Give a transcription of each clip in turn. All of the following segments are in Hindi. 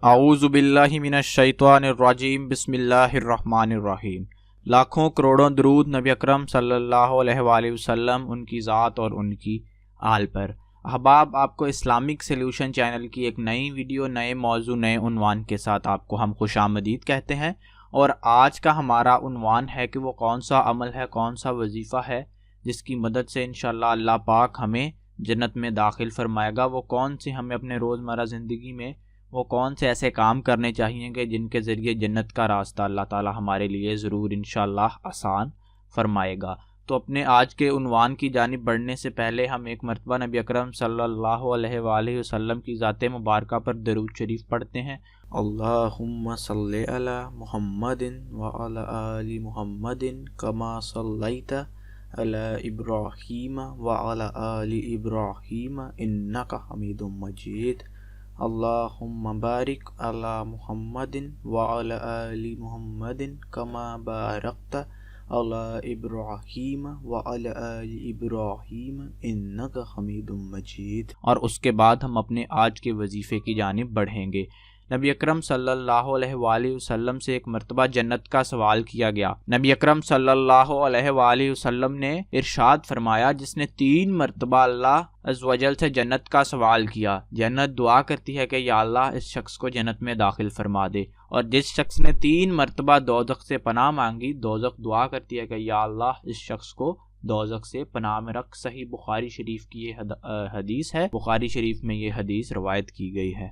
आऊज़ु बिल्लाहि मिनश शैतानिर्रजीम बिस्मिल्लाहिर्रहमानिर्रहीम। लाखों करोड़ों दरूद नबी अकरम सल्लल्लाहु अलैहि वसल्लम, उनकी ज़ात और उनकी आल पर। अहबाब, आपको इस्लामिक सल्यूशन चैनल की एक नई वीडियो, नए मौजू, नए उन्वान के साथ आपको हम खुशामदीद कहते हैं। और आज का हमारा उन्वान है कि वो कौन सा अमल है, कौन सा वजीफ़ा है जिसकी मदद से इंशाअल्लाह अल्लाह पाक हमें जन्नत में दाखिल फरमाएगा। वो कौन सी हमें अपने रोज़मर्रा ज़िंदगी में वो कौन से ऐसे काम करने चाहिए कि जिनके ज़रिए जन्नत का रास्ता अल्लाह ताला हमारे लिए ज़रूर इंशाअल्लाह आसान फरमाएगा। तो अपने आज के उन्वान की जानिब बढ़ने से पहले हम एक मरतबा नबी अकरम सल्लल्लाहु अलैहि वसल्लम की ज़ात मुबारका पर दरूद शरीफ पढ़ते हैं। अल्लाहुम्मा सल्ली अला मुहम्मदिन व अला आलि मुहम्मदिन कमा सल्लैता अला इब्राहीम व अला आलि इब्राहीम इन्नका हमीदुम मजीद। अल्लाहुम्मा बारिक अला मुहम्मदिन व अला आलि मुहम्मदिन कमा बारकता अला इब्राहीम व अला आलि इब्राहीम इन्नका हमीदुम मजीद। और उसके बाद हम अपने आज के वजीफ़े की जानिब बढ़ेंगे। नबी अकरम सल्लल्लाहु अलैहि वसल्लम से एक मरतबा जन्नत का सवाल किया गया। नबी अकरम सल्लल्लाहु अलैहि वसल्लम ने इरशाद फरमाया, जिसने 3 मरतबा अल्लाह अज़्ज़ वजल से जन्नत का सवाल किया, जन्नत दुआ करती है कि या अल्लाह इस शख्स को जन्नत में दाखिल फरमा दे। और जिस शख्स ने 3 मरतबा दोज़ख से पनाह मांगी, दोज़ख दुआ करती है कि या अल्लाह इस शख्स को दोज़ख से पनाह में रख। सही बुखारी शरीफ की ये हदीस है। बुखारी शरीफ में ये हदीस रवायत की गई है।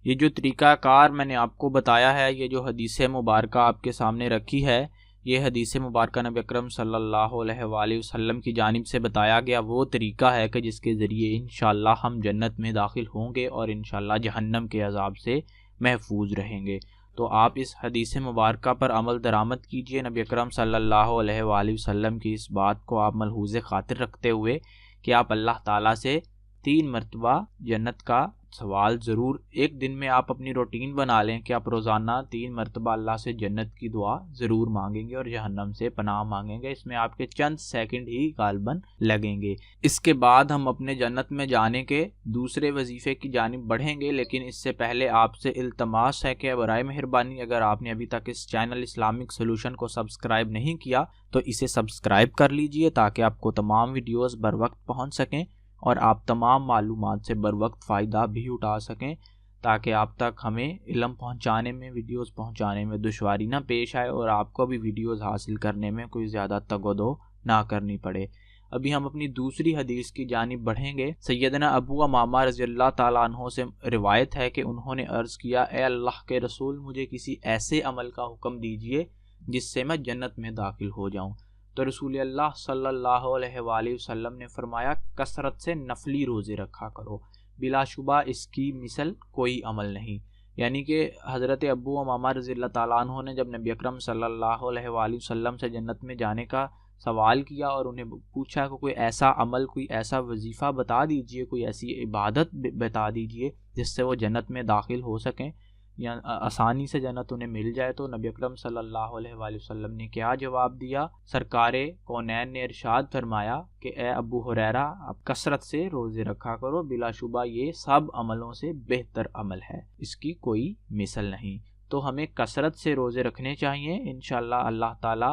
ये जो तरीक़ाकार मैंने आपको बताया है, ये जो हदीस मुबारक आपके सामने रखी है, ये हदीस मुबारक नबी अकरम सल्लल्लाहु अलैहि वसल्लम की जानिब से बताया गया वो तरीक़ा है कि जिसके ज़रिए इंशाअल्लाह हम जन्नत में दाखिल होंगे और इंशाअल्लाह जहन्नम के अज़ाब से महफूज रहेंगे। तो आप इस हदीस मुबारक पर अमल दरामद कीजिए। नबी अकरम सल्लल्लाहु अलैहि वसल्लम की इस बात को आप मलहूज़ ख़ातिर रखते हुए कि आप अल्लाह ताला से 3 मरतबा जन्नत का सवाल ज़रूर, एक दिन में आप अपनी रूटीन बना लें कि आप रोज़ाना 3 मरतबा अल्लाह से जन्नत की दुआ ज़रूर मांगेंगे और जहन्नम से पनाह मांगेंगे। इसमें आपके चंद सेकंड ही गालबन लगेंगे। इसके बाद हम अपने जन्नत में जाने के दूसरे वजीफ़े की जानिब बढ़ेंगे, लेकिन इससे पहले आपसे इल्तमास है कि बराए मेहरबानी अगर आपने अभी तक इस चैनल इस्लामिक सॉल्यूशन को सब्सक्राइब नहीं किया तो इसे सब्सक्राइब कर लीजिए ताकि आपको तमाम वीडियोज़ बर वक्त पहुँच सकें और आप तमाम मालूमात से बर वक्त फ़ायदा भी उठा सकें, ताकि आप तक हमें इल्म पहुंचाने में, वीडियोस पहुंचाने में दुश्वारी ना पेश आए और आपको भी वीडियोस हासिल करने में कोई ज़्यादा तगदो ना करनी पड़े। अभी हम अपनी दूसरी हदीस की जानिब बढ़ेंगे। सैयदना अबू उमामा रज़ियल्लाहु ताला अन्हो से रिवायत है कि उन्होंने अर्ज़ किया, ए अल्लाह के रसूल, मुझे किसी ऐसे अमल का हुक्म दीजिए जिससे मैं जन्नत में दाखिल हो जाऊँ। तो रसूल अल्लाह सल्लल्लाहु अलैहि वसल्लम ने फरमाया, कसरत से नफली रोज़े रखा करो, बिलाशुबा इसकी मिसल कोई अमल नहीं। यानी कि हज़रत अबू उमामा रज़ियल्लाहु ताला अन्हु ने जब नबी अकरम सल्लल्लाहु अलैहि वसल्लम से जन्नत में जाने का सवाल किया और उन्हें पूछा कि कोई ऐसा अमल, कोई ऐसा वजीफ़ा बता दीजिए, कोई ऐसी इबादत बता दीजिए जिससे वो जन्नत में दाखिल हो सकें या आसानी से जन्नत उन्हें मिल जाए। तो नबी अकरम सल्लल्लाहु अलैहि वसल्लम ने क्या जवाब दिया? सरकारे कौनैन ने इरशाद फरमाया कि ए अबू हुरैरा, आप कसरत से रोज़े रखा करो, बिलाशुबा ये सब अमलों से बेहतर अमल है, इसकी कोई मिसल नहीं। तो हमें कसरत से रोज़े रखने चाहिए। इंशाअल्लाह अल्लाह ताला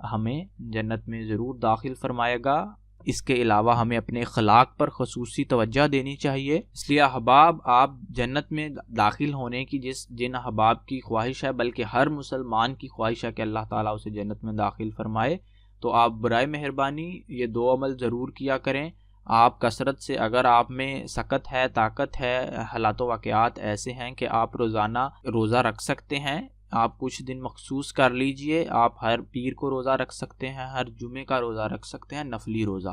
हमें जन्नत में ज़रूर दाखिल फरमाएगा। इसके अलावा हमें अपने अखलाक पर ख़ुसूसी तवज्जो देनी चाहिए। इसलिए अहबाब, आप जन्नत में दाखिल होने की जिन अहबाब की ख्वाहिश है, बल्कि हर मुसलमान की ख्वाहिश है कि अल्लाह ताला उसे जन्नत में दाखिल फरमाए, तो आप बराए मेहरबानी ये 2 अमल ज़रूर किया करें। आप कसरत से, अगर आप में सकत है, ताकत है, हालात वाक़यात ऐसे हैं कि आप रोज़ाना रोज़ा रख सकते हैं, आप कुछ दिन मखसूस कर लीजिए। आप हर पीर को रोज़ा रख सकते हैं, हर जुमे का रोज़ा रख सकते हैं, नफली रोज़ा।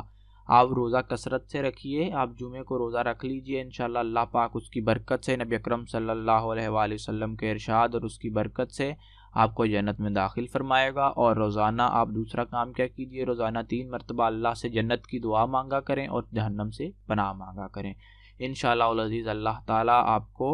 आप रोज़ा कसरत से रखिए, आप जुमे को रोज़ा रख लीजिए। इंशाअल्लाह अल्लाह पाक उसकी बरकत से, नबी अकरम सल्लल्लाहु अलैहि वसल्लम के इरशाद और उसकी बरकत से आपको जन्नत में दाखिल फरमाएगा। और रोज़ाना आप दूसरा काम क्या कीजिए, रोज़ाना 3 मरतबा अल्लाह से जन्नत की दुआ मांगा करें और जहन्नम से पनाह मांगा करें। इंशाअल्लाह उल अज़ीज़ अल्लाह ताला आपको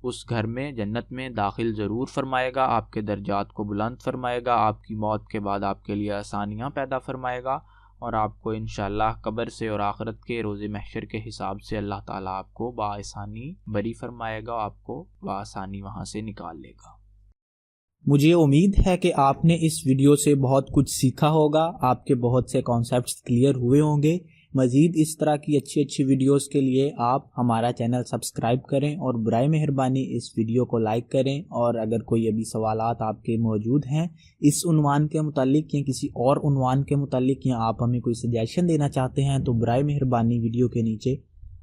उस घर में, जन्नत में दाखिल ज़रूर फरमाएगा, आपके दर्जात को बुलंद फरमाएगा, आपकी मौत के बाद आपके लिए आसानियाँ पैदा फरमाएगा और आपको इंशाअल्लाह कब्र से और आखिरत के रोज़े महशर के हिसाब से अल्लाह ताला आपको बाआसानी बरी फरमाएगा, आपको बाआसानी वहाँ से निकाल लेगा। मुझे उम्मीद है कि आपने इस वीडियो से बहुत कुछ सीखा होगा, आपके बहुत से कॉन्सेप्ट्स क्लियर हुए होंगे। मज़ीद इस तरह की अच्छी अच्छी वीडियोस के लिए आप हमारा चैनल सब्सक्राइब करें और बराए मेहरबानी इस वीडियो को लाइक करें। और अगर कोई अभी सवालात आपके मौजूद हैं इस उन्वान के मुतालिक या किसी और उन्वान के मुतालिक, या आप हमें कोई सजेशन देना चाहते हैं, तो बराए मेहरबानी वीडियो के नीचे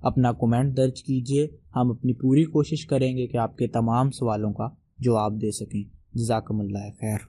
अपना कमेंट दर्ज कीजिए। हम अपनी पूरी कोशिश करेंगे कि आपके तमाम सवालों का जवाब दे सकें। जज़ाकमुल्लाह खैर।